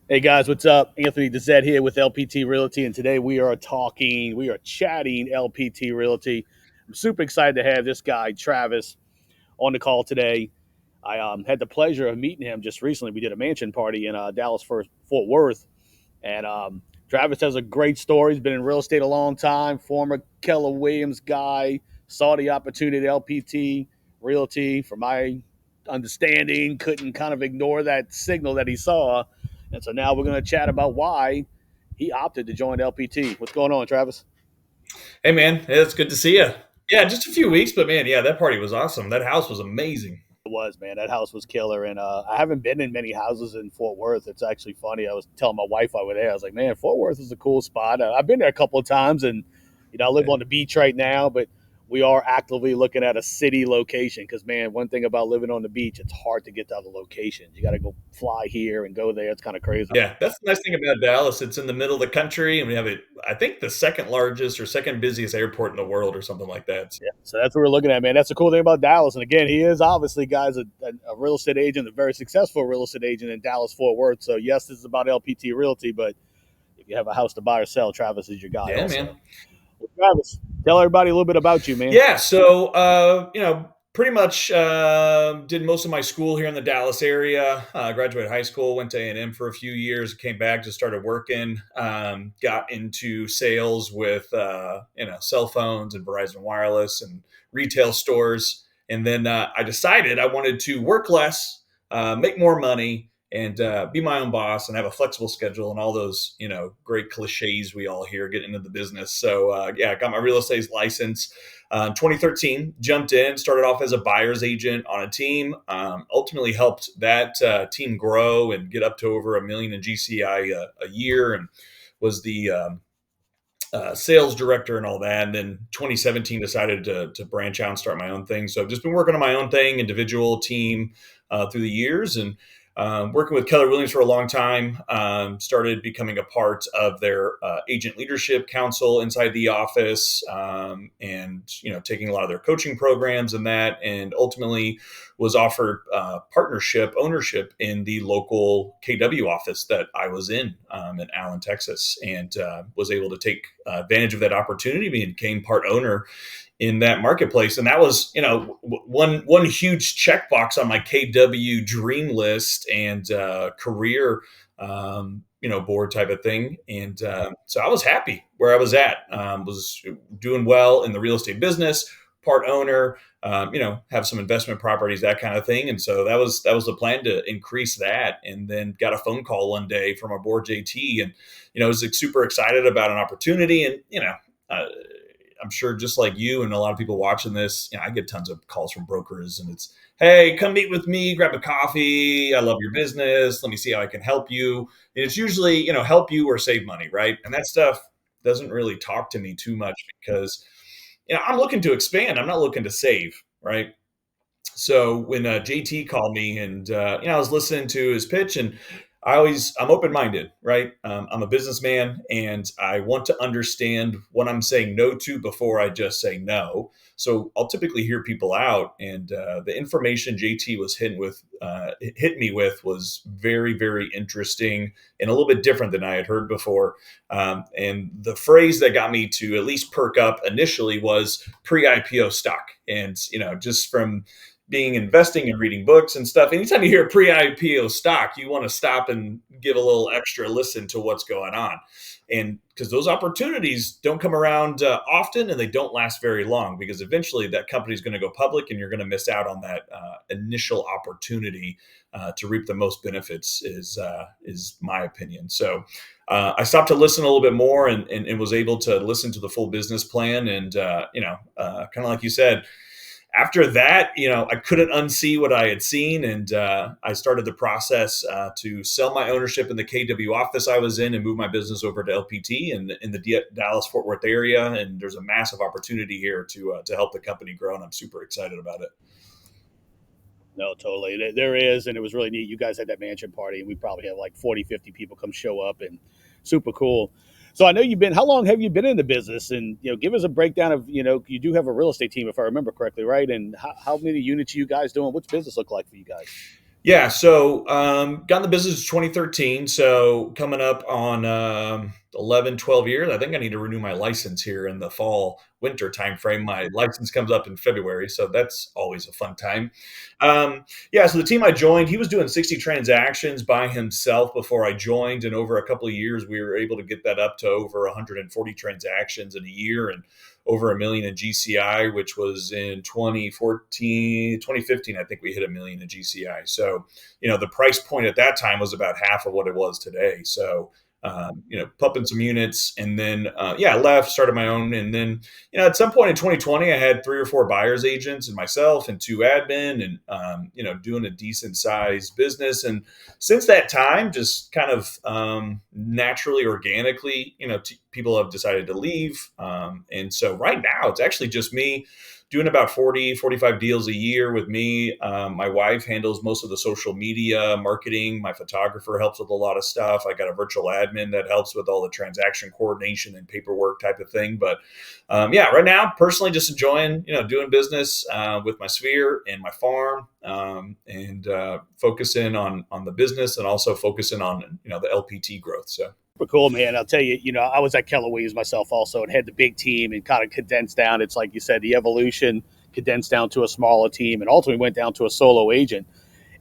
Hey guys, what's up? Anthony DeZet here with LPT Realty, and today we are chatting LPT Realty. I'm super excited to have this guy, Travis, on the call today. I had the pleasure of meeting him just recently. We did a mansion party in Dallas, Fort Worth, and Travis has a great story. He's been in real estate a long time, former Keller Williams guy, saw the opportunity at LPT Realty. From my understanding, couldn't kind of ignore that signal that he saw. And so now we're going to chat about why he opted to join LPT. What's going on, Travis? Hey man, it's good to see you. Yeah, just a few weeks, but man, yeah, that party was awesome. That house was amazing. It was, man. That house was killer. And I haven't been in many houses in Fort Worth. It's actually funny. I was telling my wife I was there. I was like, man, Fort Worth is a cool spot. I've been there a couple of times, and I live on the beach right now, but we are actively looking at a city location because, man, one thing about living on the beach, it's hard to get to other locations. You got to go fly here and go there. It's kind of crazy. Yeah, that's the nice thing about Dallas. It's in the middle of the country, and we have it. I think the second largest or second busiest airport in the world, or something like that. Yeah, so that's what we're looking at, man. That's the cool thing about Dallas. And again, he is obviously, guys, a real estate agent, a very successful real estate agent in Dallas, Fort Worth. So, yes, this is about LPT Realty, but if you have a house to buy or sell, Travis is your guy Yeah, also. man. Well, Travis, tell everybody a little bit about you, man. Yeah, so pretty much did most of my school here in the Dallas area. Graduated high school, went to A&M for a few years, came back, just started working. Got into sales with cell phones and Verizon Wireless and retail stores, and then I decided I wanted to work less, make more money. And be my own boss and have a flexible schedule and all those great cliches we all hear getting into the business. So yeah, I got my real estate license 2013, jumped in, started off as a buyer's agent on a team, ultimately helped that team grow and get up to over 1 million in GCI a year, and was the sales director and all that. And then 2017 decided to branch out and start my own thing. So I've just been working on my own thing, individual team through the years, and working with Keller Williams for a long time. Started becoming a part of their agent leadership council inside the office, and taking a lot of their coaching programs and that, and ultimately was offered partnership ownership in the local KW office that I was in Allen, Texas, and was able to take advantage of that opportunity. Became part owner in that marketplace, and that was one huge checkbox on my KW dream list and career board type of thing. And so I was happy where I was at. Was doing well in the real estate business, part owner, have some investment properties, that kind of thing. And so that was the plan, to increase that. And then got a phone call one day from our board JT, and was like, super excited about an opportunity. And uh, I'm sure just like you and a lot of people watching this, I get tons of calls from brokers, and it's, hey, come meet with me, grab a coffee. I love your business. Let me see how I can help you. And it's usually, help you or save money, right? And that stuff doesn't really talk to me too much because, I'm looking to expand. I'm not looking to save, right? So when JT called me, and I was listening to his pitch, and I'm open minded, right? I'm a businessman, and I want to understand what I'm saying no to before I just say no. So I'll typically hear people out, and the information JT was hit me with was very, very interesting and a little bit different than I had heard before. And the phrase that got me to at least perk up initially was pre-IPO stock, and just from being investing and reading books and stuff. Anytime you hear pre-IPO stock, you want to stop and give a little extra listen to what's going on. And because those opportunities don't come around often, and they don't last very long, because eventually that company is going to go public, and you're going to miss out on that initial opportunity to reap the most benefits, is my opinion. So I stopped to listen a little bit more, and was able to listen to the full business plan. And kind of like you said, after that, I couldn't unsee what I had seen, and I started the process to sell my ownership in the KW office I was in, and move my business over to LPT in the Dallas Fort Worth area. And there's a massive opportunity here to help the company grow, and I'm super excited about it. No, totally. There is, and it was really neat. You guys had that mansion party, and we probably had like 40, 50 people come show up, and super cool. So I know how long have you been in the business? And, give us a breakdown of, you do have a real estate team, if I remember correctly, right? And how many units are you guys doing? What's business look like for you guys? Yeah, so got in the business in 2013. So coming up on 11, 12 years. I think I need to renew my license here in the fall, winter time frame. My license comes up in February, so that's always a fun time. Yeah, so the team I joined, he was doing 60 transactions by himself before I joined. And over a couple of years, we were able to get that up to over 140 transactions in a year and over a million in GCI, which was in 2014, 2015. I think we hit a million in GCI. So, the price point at that time was about half of what it was today. So, pumping some units, and then I left, started my own, and then at some point in 2020, I had 3 or 4 buyers agents and myself and 2 admin, and doing a decent sized business. And since that time, just kind of naturally, organically, people have decided to leave, and so right now it's actually just me doing about 40, 45 deals a year with me. My wife handles most of the social media marketing. My photographer helps with a lot of stuff. I got a virtual admin that helps with all the transaction coordination and paperwork type of thing. But right now, personally, just enjoying, doing business with my sphere and my farm, and focusing on the business, and also focusing on, the LPT growth. So. Super cool, man. I'll tell you, I was at Keller Williams myself also and had the big team and kind of condensed down. It's like you said, the evolution condensed down to a smaller team and ultimately went down to a solo agent.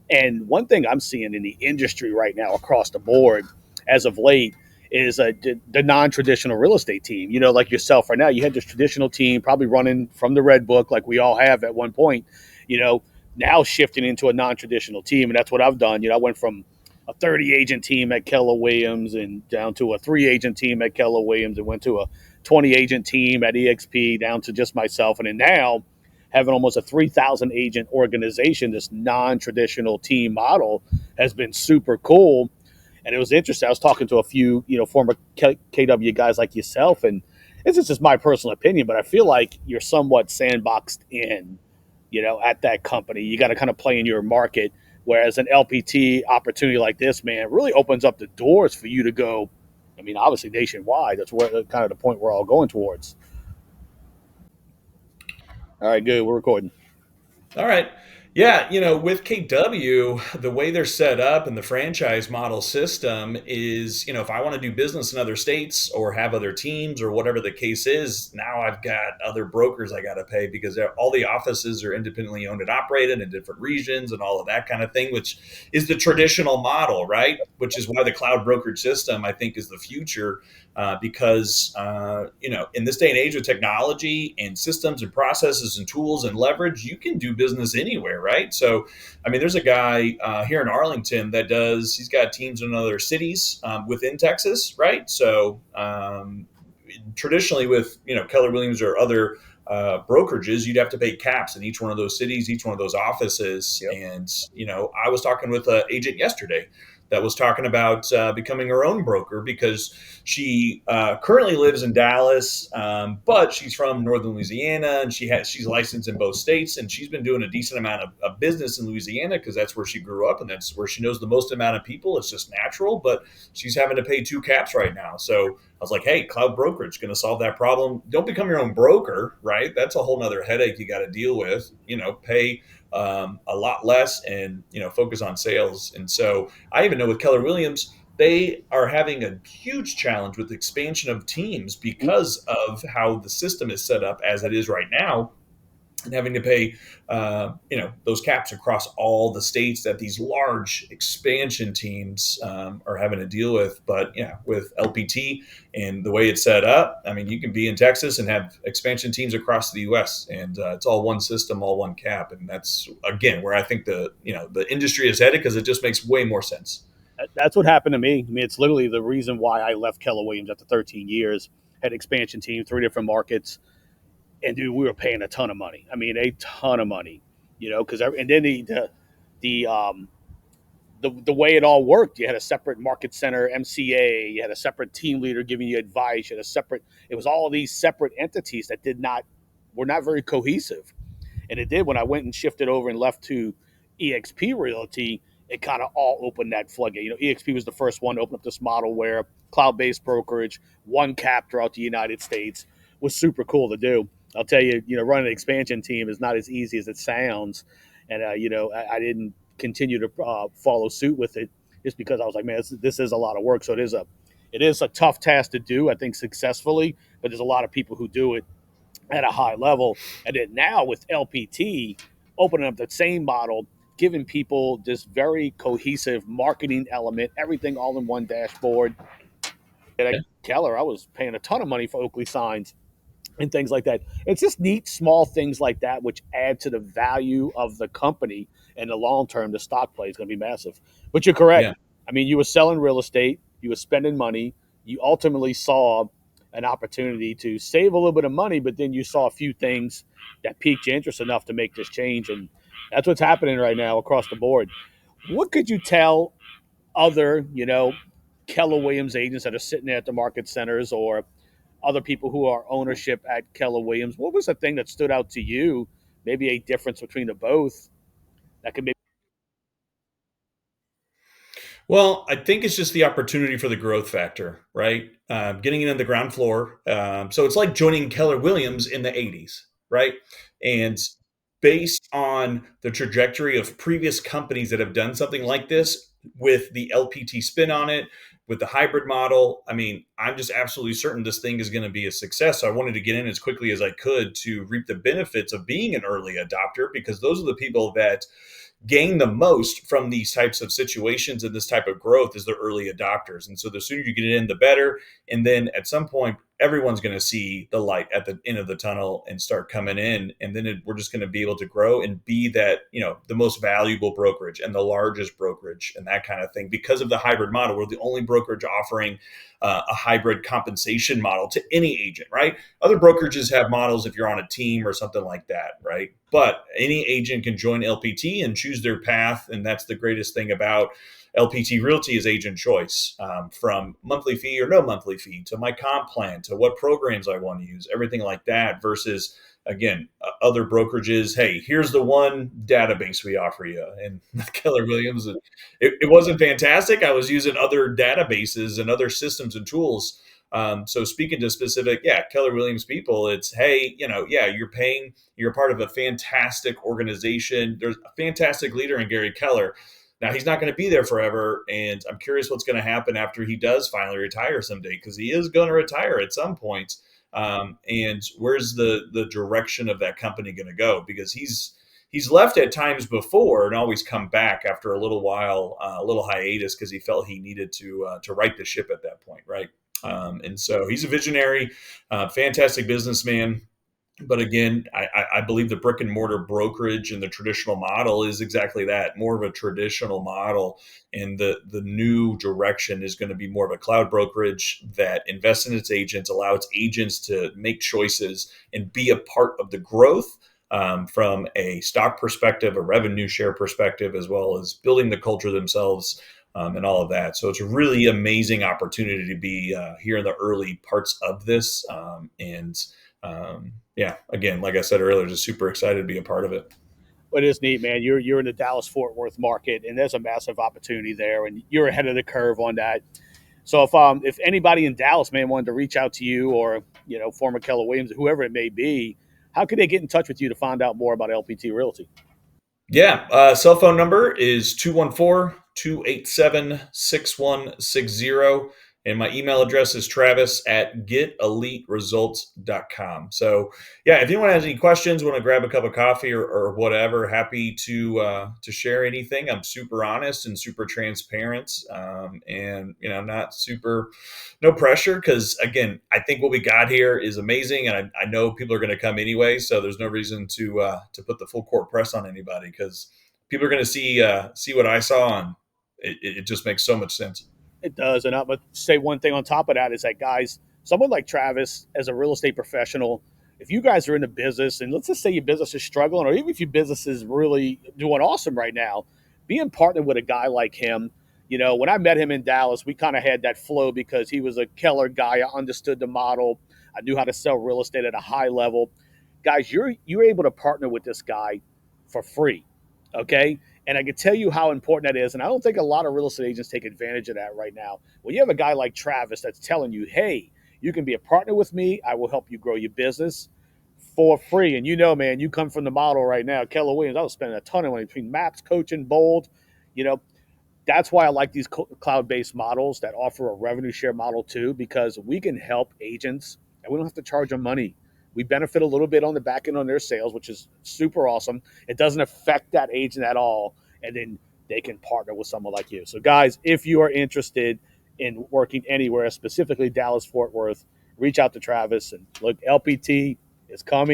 And one thing I'm seeing in the industry right now across the board as of late is the non-traditional real estate team. Like yourself right now, you had this traditional team probably running from the red book like we all have at one point, you know, now shifting into a non-traditional team. And that's what I've done. I went from a 30 agent team at Keller Williams and down to a 3 agent team at Keller Williams and went to a 20 agent team at EXP down to just myself. And then now having almost a 3,000 agent organization, this non-traditional team model has been super cool. And it was interesting. I was talking to a few, former KW guys like yourself, and this is just my personal opinion, but I feel like you're somewhat sandboxed in, at that company. You got to kind of play in your market. Whereas an LPT opportunity like this, man, really opens up the doors for you to go. I mean, obviously nationwide. That's where kind of the point we're all going towards. All right, good. We're recording. All right. Yeah, with KW, the way they're set up and the franchise model system is, if I want to do business in other states or have other teams or whatever the case is, now I've got other brokers I got to pay because all the offices are independently owned and operated in different regions and all of that kind of thing, which is the traditional model, right? Which is why the cloud brokerage system, I think, is the future, because in this day and age with technology and systems and processes and tools and leverage, you can do business anywhere, right? So, I mean, there's a guy here in Arlington that he's got teams in other cities within Texas, right? So, traditionally with Keller Williams or other brokerages, you'd have to pay caps in each one of those cities, each one of those offices. Yep. And I was talking with an agent yesterday that was talking about becoming her own broker because she currently lives in Dallas, but she's from Northern Louisiana, and she's licensed in both states, and she's been doing a decent amount of business in Louisiana because that's where she grew up and that's where she knows the most amount of people. It's just natural, but she's having to pay 2 caps right now. So I was like, hey, cloud brokerage going to solve that problem. Don't become your own broker, right? That's a whole nother headache you got to deal with. Pay a lot less and focus on sales. And so I even know with Keller Williams, they are having a huge challenge with expansion of teams because of how the system is set up as it is right now, and having to pay those caps across all the states that these large expansion teams are having to deal with. But yeah, with LPT and the way it's set up, I mean, you can be in Texas and have expansion teams across the U.S. and it's all one system, all one cap, and that's again where I think the industry is headed because it just makes way more sense. That's what happened to me. I mean, it's literally the reason why I left Keller Williams after 13 years. Had expansion team, 3 different markets, and dude, we were paying a ton of money. I mean, a ton of money, because and then the way it all worked, you had a separate market center MCA, you had a separate team leader giving you advice, you had a separate. It was all of these separate entities that were not very cohesive. And it did when I went and shifted over and left to EXP Realty. It kind of all opened that floodgate. EXP was the first one to open up this model where cloud-based brokerage, one cap throughout the United States, was super cool to do. I'll tell you, running an expansion team is not as easy as it sounds. And I didn't continue to follow suit with it, just because I was like, man, this is a lot of work. So it is a tough task to do. I think successfully, but there's a lot of people who do it at a high level. And then now with LPT opening up the same model, giving people this very cohesive marketing element, everything all in one dashboard. And at Keller, I was paying a ton of money for Oakley signs and things like that. It's just neat, small things like that, which add to the value of the company. In the long term, the stock play is going to be massive. But you're correct. Yeah. I mean, you were selling real estate, you were spending money, you ultimately saw an opportunity to save a little bit of money, but then you saw a few things that piqued your interest enough to make this change. And that's what's happening right now across the board. What could you tell other, Keller Williams agents that are sitting there at the market centers, or other people who are ownership at Keller Williams? What was the thing that stood out to you? Maybe a difference between the both that could maybe. Well, I think it's just the opportunity for the growth factor, right? Getting in on the ground floor. So it's like joining Keller Williams in the 80s, right? And based on the trajectory of previous companies that have done something like this with the LPT spin on it, with the hybrid model, I mean, I'm just absolutely certain this thing is going to be a success. So I wanted to get in as quickly as I could to reap the benefits of being an early adopter, because those are the people that gain the most from these types of situations and this type of growth is the early adopters. And so the sooner you get in, the better. And then at some point, everyone's going to see the light at the end of the tunnel and start coming in. And then we're just going to be able to grow and be that, the most valuable brokerage and the largest brokerage and that kind of thing. Because of the hybrid model, we're the only brokerage offering a hybrid compensation model to any agent, right? Other brokerages have models if you're on a team or something like that, right? But any agent can join LPT and choose their path. And that's the greatest thing about LPT Realty is agent choice, from monthly fee or no monthly fee to my comp plan to what programs I want to use, everything like that, versus again, other brokerages. Hey, here's the one database we offer you. And with Keller Williams, it wasn't fantastic. I was using other databases and other systems and tools. So speaking to specific, Keller Williams people, it's, hey, you're part of a fantastic organization. There's a fantastic leader in Gary Keller. Now he's not going to be there forever, and I'm curious what's going to happen after he does finally retire someday, because he is going to retire at some point. And where's the direction of that company going to go? Because he's left at times before and always come back after a little while, a little hiatus, because he felt he needed to right the ship at that point, right? And so he's a visionary, fantastic businessman. But again, I believe the brick and mortar brokerage and the traditional model is exactly that, more of a traditional model. And the new direction is going to be more of a cloud brokerage that invests in its agents, allow its agents to make choices and be a part of the growth, from a stock perspective, a revenue share perspective, as well as building the culture themselves, and all of that. So it's a really amazing opportunity to be here in the early parts of this. Again, like I said earlier, just super excited to be a part of it. But it is neat, man. You're in the Dallas Fort Worth market, and there's a massive opportunity there, and you're ahead of the curve on that. So if anybody in Dallas, man, wanted to reach out to you, or former Keller Williams, whoever it may be, how could they get in touch with you to find out more about LPT Realty? Yeah. Cell phone number is 214-287-6160. And my email address is travis@geteliteresults.com. So, if anyone has any questions, want to grab a cup of coffee or whatever, happy to share anything. I'm super honest and super transparent, and not super, no pressure, because again, I think what we got here is amazing, and I know people are going to come anyway. So there's no reason to put the full court press on anybody, because people are going to see what I saw, and it just makes so much sense. It does. And I'm going to say one thing on top of that is that, guys, someone like Travis, as a real estate professional, if you guys are in the business, and let's just say your business is struggling, or even if your business is really doing awesome right now, being partnered with a guy like him, when I met him in Dallas, we kind of had that flow because he was a Keller guy. I understood the model. I knew how to sell real estate at a high level. Guys, you're able to partner with this guy for free. Okay. And I can tell you how important that is. And I don't think a lot of real estate agents take advantage of that right now. When you have a guy like Travis that's telling you, hey, you can be a partner with me, I will help you grow your business for free. And you know, man, you come from the model right now, Keller Williams. I was spending a ton of money between Maps, Coach, and Bold. You know, that's why I like these cloud-based models that offer a revenue share model too, because we can help agents and we don't have to charge them money. We benefit a little bit on the back end on their sales, which is super awesome. It doesn't affect that agent at all, and then they can partner with someone like you. So, guys, if you are interested in working anywhere, specifically Dallas, Fort Worth, reach out to Travis and look. LPT is coming.